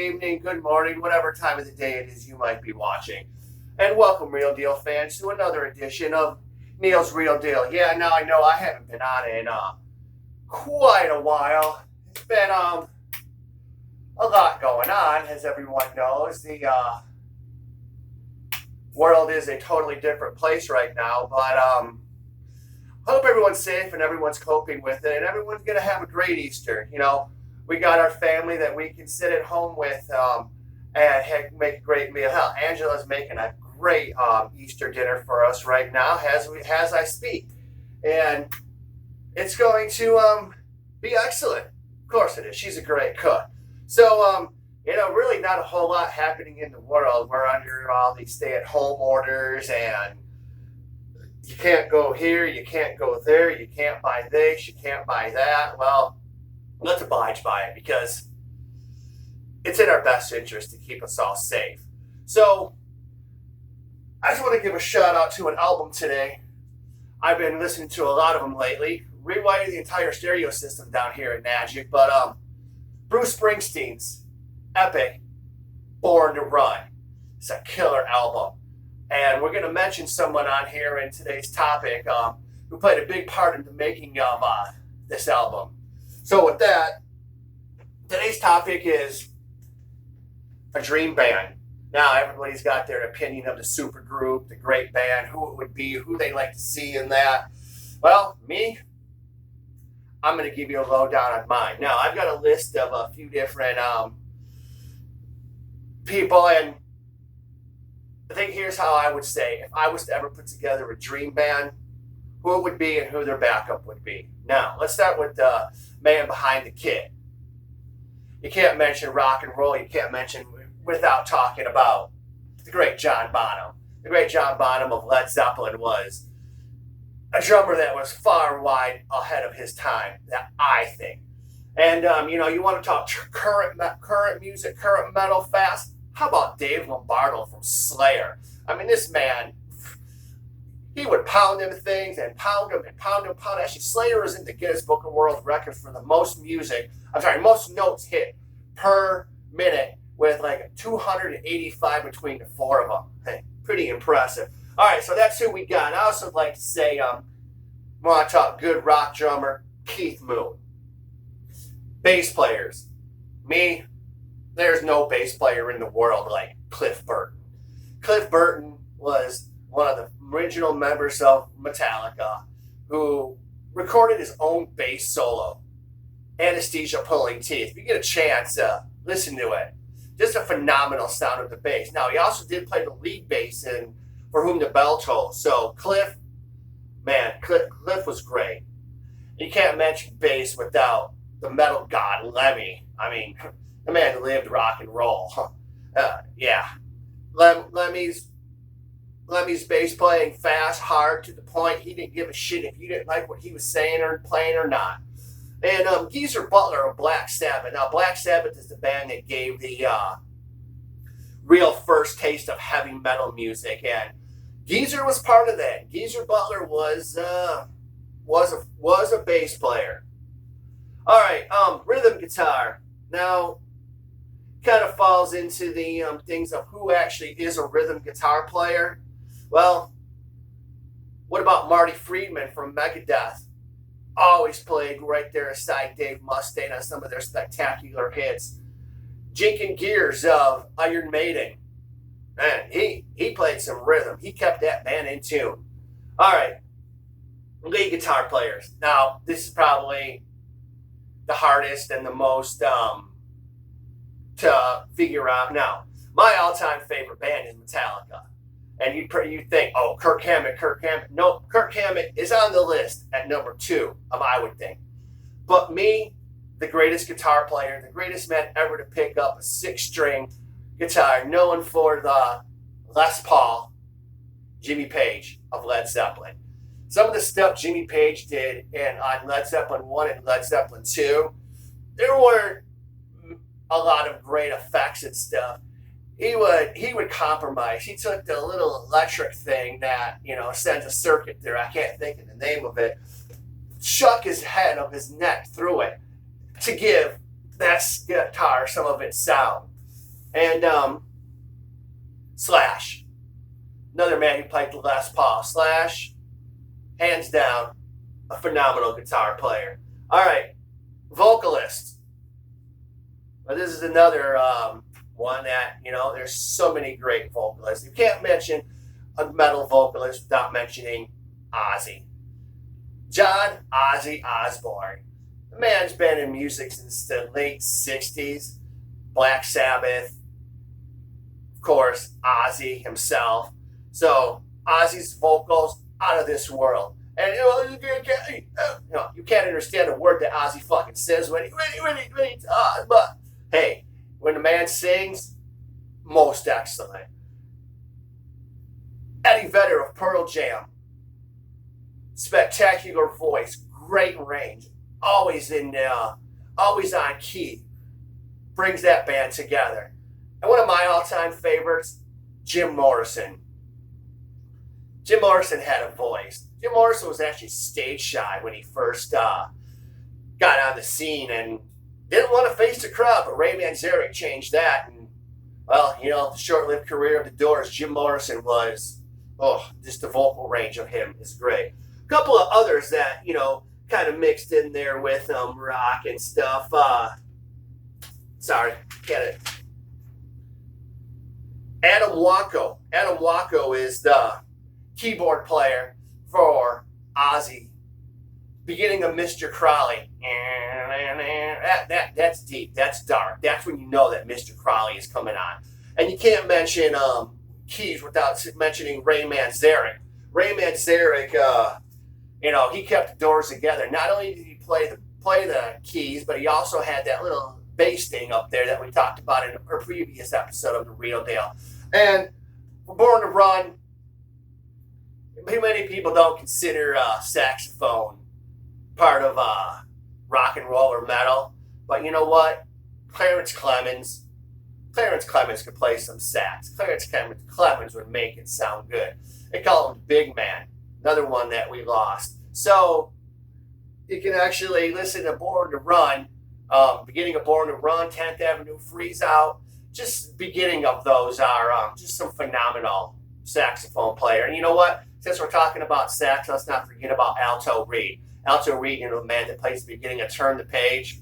evening, good morning, whatever time of the day it is you might be watching. And welcome, Real Deal fans, to another edition of Neil's Real Deal. Yeah, now I know I haven't been on in quite a while. It's been a lot going on, as everyone knows. The world is a totally different place right now, but I hope everyone's safe and everyone's coping with it, and everyone's going to have a great Easter. You know, we got our family that we can sit at home with and make a great meal. Hell, Angela's making a great Easter dinner for us right now as I speak. And it's going to be excellent. Of course it is. She's a great cook. So, really not a whole lot happening in the world. We're under all these stay-at-home orders, and you can't go here, you can't go there, you can't buy this, you can't buy that. Well, let's abide by it because it's in our best interest to keep us all safe. So, I just want to give a shout out to an album today. I've been listening to a lot of them lately, rewiring the entire stereo system down here at Magic, but Bruce Springsteen's epic Born to Run. It's a killer album. And we're going to mention someone on here in today's topic who played a big part in the making of this album. So with that, today's topic is a dream band. Now, everybody's got their opinion of the supergroup, the great band, who it would be, who they like to see in that. Well, me, I'm going to give you a lowdown on mine. Now, I've got a list of a few different people, and I think here's how I would say, if I was to ever put together a dream band, who it would be and who their backup would be. Now, let's start with the man behind the kit. You can't mention rock and roll, you can't mention without talking about the great John Bonham. The great John Bonham of Led Zeppelin was a drummer that was far wide ahead of his time, that I think. And, you want to talk current music, current metal fast? How about Dave Lombardo from Slayer? I mean, this man, he would pound them things and pound them and pound them, pound. Actually, Slayer is in the Guinness Book of World Records for the most notes hit per minute with like 285 between the four of them. Hey, pretty impressive. All right, so that's who we got. I also like to say, want to talk good rock drummer, Keith Moon. Bass players. Me, there's no bass player in the world like Cliff Burton. Cliff Burton was one of the original members of Metallica who recorded his own bass solo, Anesthesia Pulling Teeth. If you get a chance, listen to it. Just a phenomenal sound of the bass. Now, he also did play the lead bass in For Whom the Bell Tolls. So Cliff was great. You can't mention bass without the metal god Lemmy. I mean, the man lived rock and roll. Lemmy's bass playing fast, hard, to the point. He didn't give a shit if you didn't like what he was saying or playing or not. And Geezer Butler of Black Sabbath. Now, Black Sabbath is the band that gave the real first taste of heavy metal music, and Geezer was part of that. Geezer Butler was a bass player. All right, rhythm guitar. Now, kind of falls into the things of who actually is a rhythm guitar player. Well, what about Marty Friedman from Megadeth? Always played right there aside Dave Mustaine on some of their spectacular hits. Jinkin Gears of Iron Maiden. Man, he played some rhythm. He kept that band in tune. All right, lead guitar players. Now, this is probably the hardest and the most to figure out. Now, my all-time favorite band is Metallica. And you think, oh, Kirk Hammett. No, Kirk Hammett is on the list at number 2, I would think. But me, the greatest guitar player, the greatest man ever to pick up a 6-string guitar, known for the Les Paul, Jimmy Page of Led Zeppelin. Some of the stuff Jimmy Page did on Led Zeppelin 1 and Led Zeppelin 2, there weren't a lot of great effects and stuff. He would compromise. He took the little electric thing that, sends a circuit through. I can't think of the name of it. Chuck his head of his neck through it to give that guitar some of its sound. And Slash, another man who played the Les Paul. Slash, hands down, a phenomenal guitar player. All right, vocalist. Well, this is another one that, there's so many great vocalists. You can't mention a metal vocalist without mentioning Ozzy. John Ozzy Osbourne. The man's been in music since the late 60s. Black Sabbath, of course, Ozzy himself. So Ozzy's vocals out of this world. And you can't understand a word that Ozzy fucking says when he but hey, when the man sings, most excellent. Eddie Vedder of Pearl Jam. Spectacular voice, great range, always on key. Brings that band together. And one of my all-time favorites, Jim Morrison. Jim Morrison had a voice. Jim Morrison was actually stage shy when he first got on the scene and didn't want to face the crowd, but Ray Manzarek changed that. And, well, the short-lived career of the Doors, Jim Morrison was, just the vocal range of him is great. A couple of others that, kind of mixed in there with rock and stuff. Sorry, get it. Adam Wanko. Adam Wanko is the keyboard player for Ozzy. Beginning of Mr. Crowley. That's deep. That's dark. That's when you know that Mr. Crowley is coming on. And you can't mention keys without mentioning Ray Manzarek. Ray Manzarek, he kept the Doors together. Not only did he play the keys, but he also had that little bass thing up there that we talked about in a previous episode of The Real Deal. And for Born to Run, many people don't consider saxophone part of rock and roll or metal. But you know what? Clarence Clemens could play some sax. Clarence Clemens would make it sound good. They call him Big Man, another one that we lost. So you can actually listen to Born to Run, beginning of Born to Run, 10th Avenue Freeze Out. Just beginning of those are just some phenomenal saxophone player. And you know what? Since we're talking about sax, let's not forget about Alto Reed. Alto Reed, the man that plays the beginning of Turn the Page,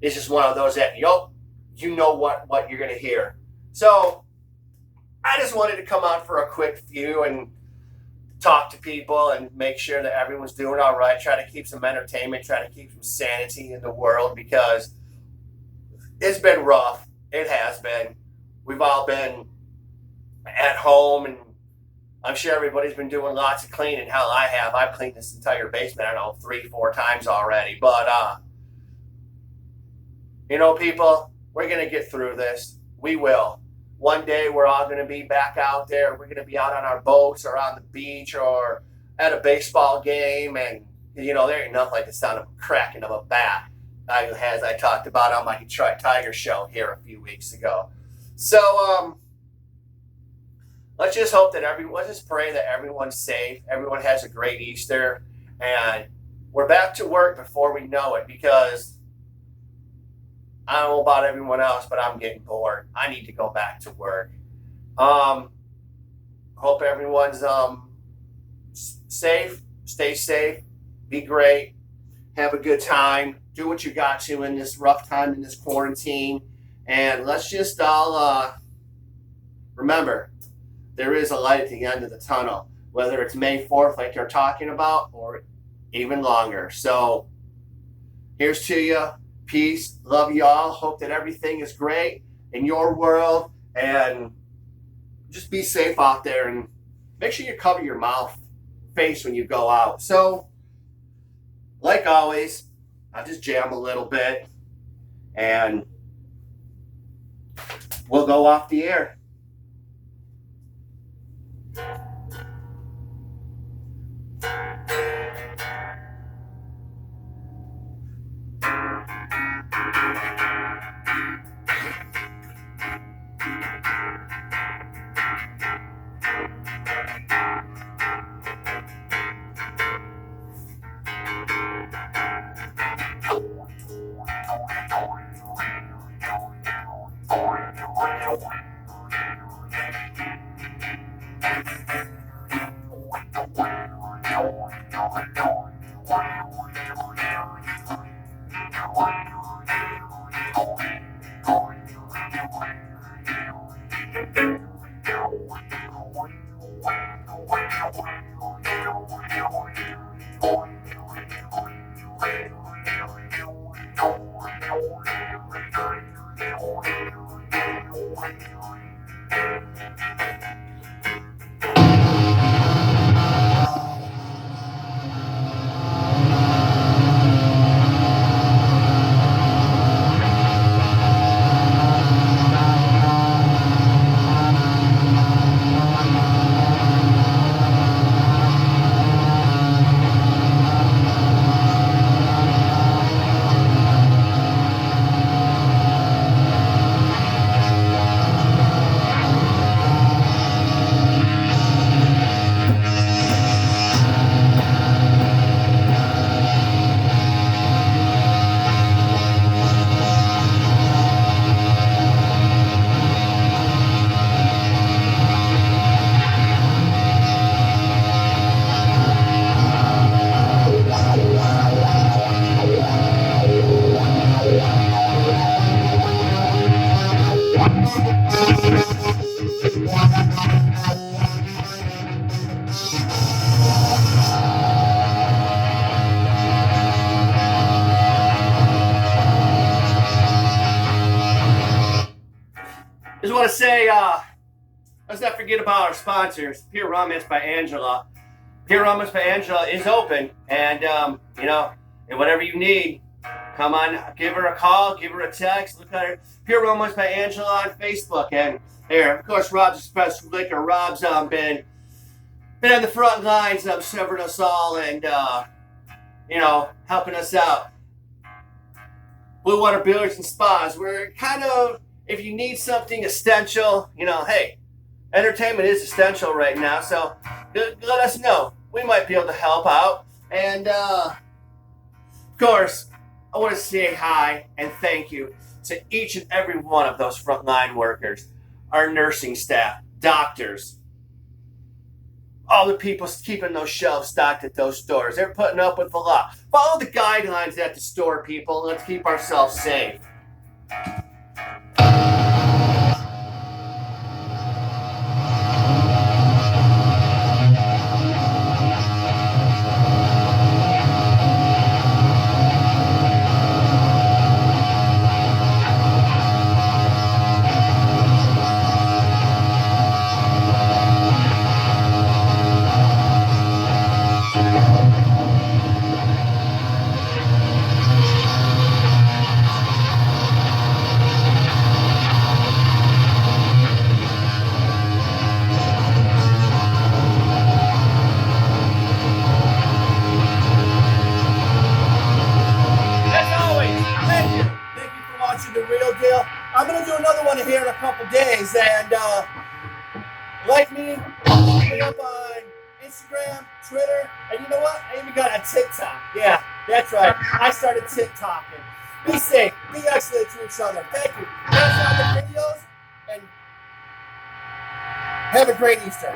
is just one of those that, you know what you're going to hear. So I just wanted to come out for a quick few and talk to people and make sure that everyone's doing all right. Try to keep some entertainment, try to keep some sanity in the world because it's been rough. It has been. We've all been at home and I'm sure everybody's been doing lots of cleaning. Hell, I have. I've cleaned this entire basement, 3-4 times already. But, people, we're going to get through this. We will. One day we're all going to be back out there. We're going to be out on our boats or on the beach or at a baseball game. And, there ain't nothing like the sound of a cracking of a bat, as I talked about on my Detroit Tigers show here a few weeks ago. So, let's just hope that let's just pray that everyone's safe. Everyone has a great Easter. And we're back to work before we know it because I don't know about everyone else, but I'm getting bored. I need to go back to work. Hope everyone's safe. Stay safe. Be great. Have a good time. Do what you got to in this rough time, in this quarantine. And let's just all remember, there is a light at the end of the tunnel, whether it's May 4th like you're talking about or even longer. So here's to you. Peace. Love you all. Hope that everything is great in your world. And just be safe out there. And make sure you cover your face when you go out. So, like always, I'll just jam a little bit. And we'll go off the air. Just want to say, let's not forget about our sponsors. Pure Rummus by Angela. Pure Rummus by Angela is open, and you know, and whatever you need, come on, give her a call, give her a text. Look at her. Pure Rummus by Angela on Facebook, and here, of course, Rob's Express Liquor. Rob's been on the front lines, serving us all, and you know, helping us out. Blue Water Billiards and Spas. We're kind of, if you need something essential, you know, hey, entertainment is essential right now, so let us know. We might be able to help out. And, of course, I want to say hi and thank you to each and every one of those frontline workers, our nursing staff, doctors, all the people keeping those shelves stocked at those stores. They're putting up with a lot. Follow the guidelines at the store, people. Let's keep ourselves safe. The real deal. I'm gonna do another one here in a couple days, and like me up on Instagram, Twitter, and you know what? I even got a TikTok. Yeah, that's right. I started TikToking. Be safe. Be excellent to each other. Thank you. Watch all the videos, and have a great Easter.